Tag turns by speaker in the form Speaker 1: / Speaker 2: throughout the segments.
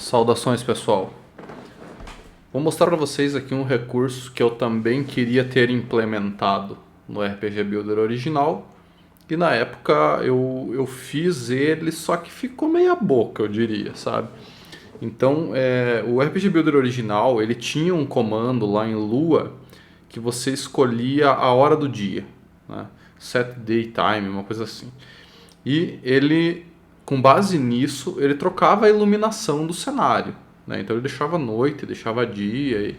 Speaker 1: Saudações, pessoal. Vou mostrar para vocês aqui um recurso que eu também queria ter implementado no RPG Builder original. E na época eu fiz ele, só que ficou meia boca, eu diria, sabe? Então, o RPG Builder original, ele tinha um comando lá em Lua que você escolhia a hora do dia, né? Set day time, uma coisa assim. E ele, com base nisso, ele trocava a iluminação do cenário, né? Então ele deixava noite, deixava dia,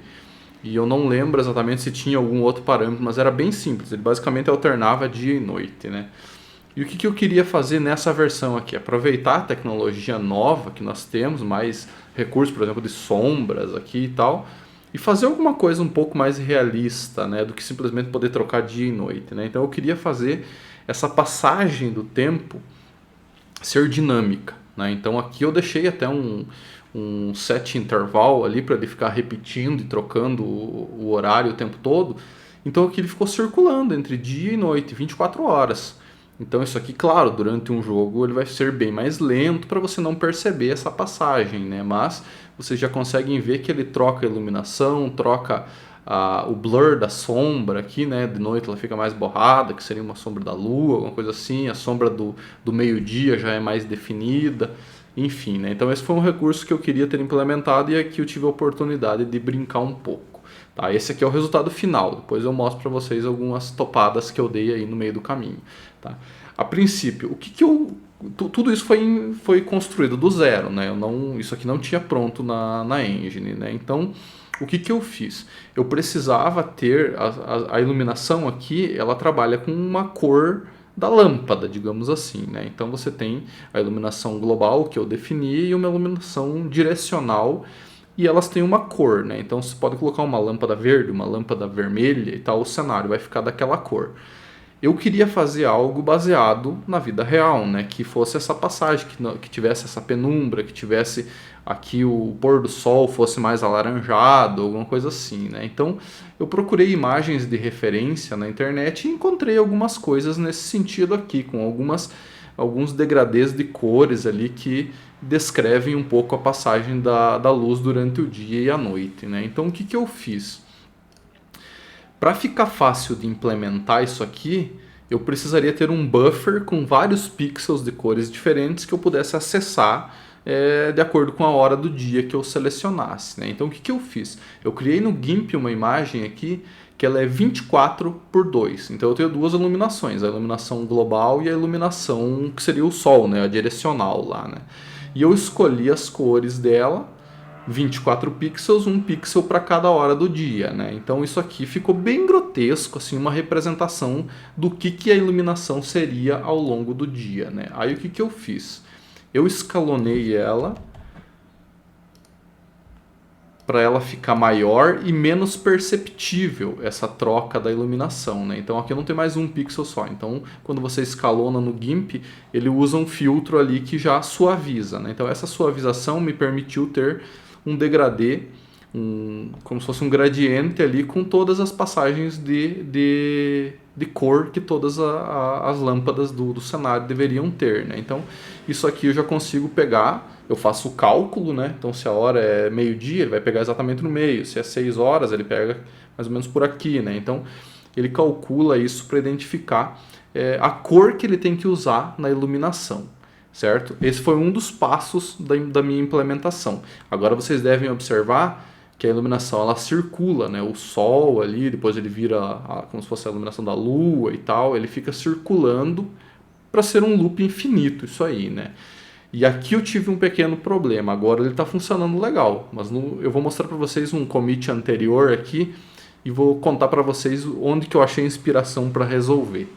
Speaker 1: e eu não lembro exatamente se tinha algum outro parâmetro, mas era bem simples. Ele basicamente alternava dia e noite, né? E o que eu queria fazer nessa versão aqui? Aproveitar a tecnologia nova que nós temos, mais recursos, por exemplo, de sombras aqui e tal, e fazer alguma coisa um pouco mais realista, né, do que simplesmente poder trocar dia e noite, né? Então eu queria fazer essa passagem do tempo ser dinâmica, né? Então aqui eu deixei até um set interval ali para ele ficar repetindo e trocando o horário o tempo todo. Então aqui ele ficou circulando entre dia e noite, 24 horas. Então isso aqui, claro, durante um jogo ele vai ser bem mais lento para você não perceber essa passagem, né? Mas vocês já conseguem ver que ele troca a iluminação, troca o blur da sombra aqui, né? De noite ela fica mais borrada, que seria uma sombra da lua, alguma coisa assim. A sombra do meio-dia já é mais definida, enfim, né? Então esse foi um recurso que eu queria ter implementado e aqui eu tive a oportunidade de brincar um pouco. Tá, esse aqui é o resultado final. Depois eu mostro para vocês algumas topadas que eu dei aí no meio do caminho. Tá? A princípio, tudo isso foi construído do zero, né? Isso aqui não tinha pronto na engine, né? Então, o que eu fiz? Eu precisava ter a iluminação aqui, ela trabalha com uma cor da lâmpada, digamos assim, né? Então você tem a iluminação global que eu defini e uma iluminação direcional, e elas têm uma cor, né? Então você pode colocar uma lâmpada verde, uma lâmpada vermelha e tal, o cenário vai ficar daquela cor. Eu queria fazer algo baseado na vida real, né? Que fosse essa passagem, que tivesse essa penumbra, que tivesse aqui o pôr do sol fosse mais alaranjado, alguma coisa assim, né? Então eu procurei imagens de referência na internet e encontrei algumas coisas nesse sentido aqui, com alguns degradês de cores ali que descrevem um pouco a passagem da luz durante o dia e a noite, né? Então o que eu fiz? Para ficar fácil de implementar isso aqui, eu precisaria ter um buffer com vários pixels de cores diferentes que eu pudesse acessar de acordo com a hora do dia que eu selecionasse, né? Então o que eu fiz? Eu criei no GIMP uma imagem aqui que ela é 24 por 2. Então eu tenho duas iluminações, a iluminação global e a iluminação que seria o sol, né? A direcional lá, né? E eu escolhi as cores dela, 24 pixels, um pixel para cada hora do dia, né? Então isso aqui ficou bem grotesco, assim, uma representação do que a iluminação seria ao longo do dia, né? Aí o que eu fiz? Eu escalonei ela para ela ficar maior e menos perceptível essa troca da iluminação, né? Então aqui não tem mais um pixel só. Então quando você escalona no GIMP, ele usa um filtro ali que já suaviza, né? Então essa suavização me permitiu ter um degradê, como se fosse um gradiente ali com todas as passagens de cor que todas as lâmpadas do cenário deveriam ter, né? Então isso aqui eu já consigo pegar, eu faço o cálculo, né? Então se a hora é meio-dia, ele vai pegar exatamente no meio, se é 6 horas, ele pega mais ou menos por aqui, né? Então ele calcula isso para identificar a cor que ele tem que usar na iluminação. Certo? Esse foi um dos passos da minha implementação. Agora vocês devem observar que a iluminação ela circula, né? O sol ali, depois ele vira como se fosse a iluminação da lua e tal, ele fica circulando para ser um loop infinito, isso aí, né? E aqui eu tive um pequeno problema, agora ele está funcionando legal, mas eu vou mostrar para vocês um commit anterior aqui e vou contar para vocês onde que eu achei inspiração para resolver.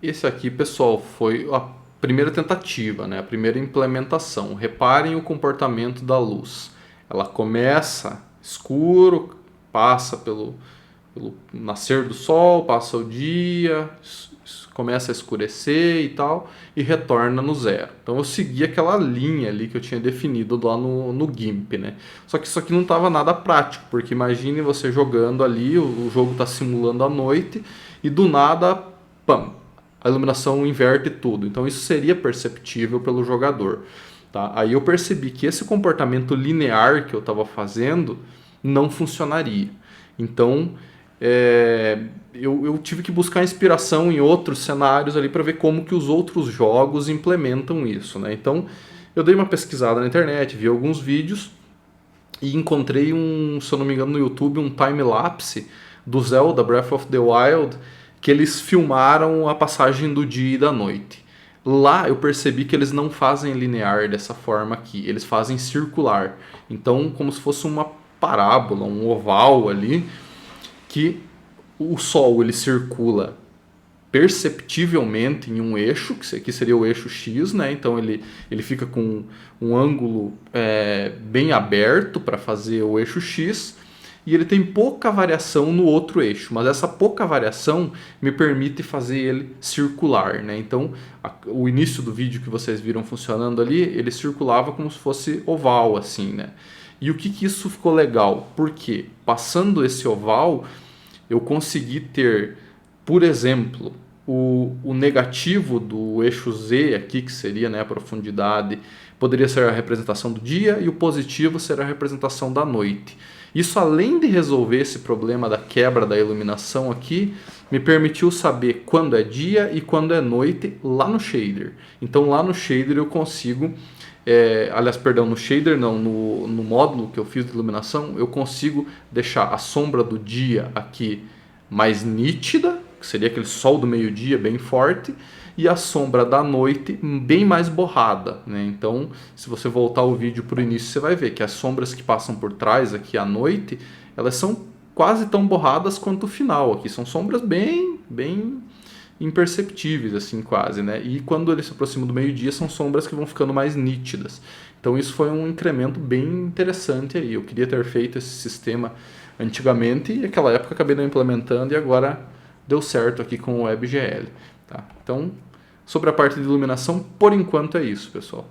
Speaker 1: Esse aqui, pessoal, foi a primeira tentativa, né? A primeira implementação. Reparem o comportamento da luz. Ela começa escuro, passa pelo nascer do sol, passa o dia, começa a escurecer e tal, e retorna no zero. Então eu segui aquela linha ali que eu tinha definido lá no GIMP, né? Só que isso aqui não estava nada prático, porque imagine você jogando ali, o jogo está simulando a noite, e do nada, pam! A iluminação inverte tudo. Então isso seria perceptível pelo jogador. Tá? Aí eu percebi que esse comportamento linear que eu estava fazendo não funcionaria. Então eu tive que buscar inspiração em outros cenários ali para ver como que os outros jogos implementam isso. Né? Então eu dei uma pesquisada na internet, vi alguns vídeos e encontrei se eu não me engano no YouTube, um time-lapse do Zelda Breath of the Wild, que eles filmaram a passagem do dia e da noite. Lá eu percebi que eles não fazem linear dessa forma aqui, eles fazem circular. Então, como se fosse uma parábola, um oval ali, que o Sol ele circula perceptivelmente em um eixo, que aqui seria o eixo X, né? Então ele fica com um ângulo bem aberto para fazer o eixo X, e ele tem pouca variação no outro eixo, mas essa pouca variação me permite fazer ele circular, né? Então, o início do vídeo que vocês viram funcionando ali, ele circulava como se fosse oval, assim, né? E o que isso ficou legal? Porque, passando esse oval, eu consegui ter, por exemplo, o negativo do eixo Z aqui, que seria, né, a profundidade, poderia ser a representação do dia, e o positivo será a representação da noite. Isso, além de resolver esse problema da quebra da iluminação aqui, me permitiu saber quando é dia e quando é noite lá no shader. Então lá no shader eu consigo, no shader não, no módulo que eu fiz de iluminação, eu consigo deixar a sombra do dia aqui mais nítida, que seria aquele sol do meio-dia bem forte, e a sombra da noite bem mais borrada, né? Então, se você voltar o vídeo para o início, você vai ver que as sombras que passam por trás aqui à noite, elas são quase tão borradas quanto o final aqui. São sombras bem imperceptíveis, assim, quase, né? E quando ele se aproxima do meio-dia, são sombras que vão ficando mais nítidas. Então, isso foi um incremento bem interessante aí. Eu queria ter feito esse sistema antigamente e naquela época acabei não implementando e agora deu certo aqui com o WebGL. Tá? Então, sobre a parte de iluminação, por enquanto é isso, pessoal.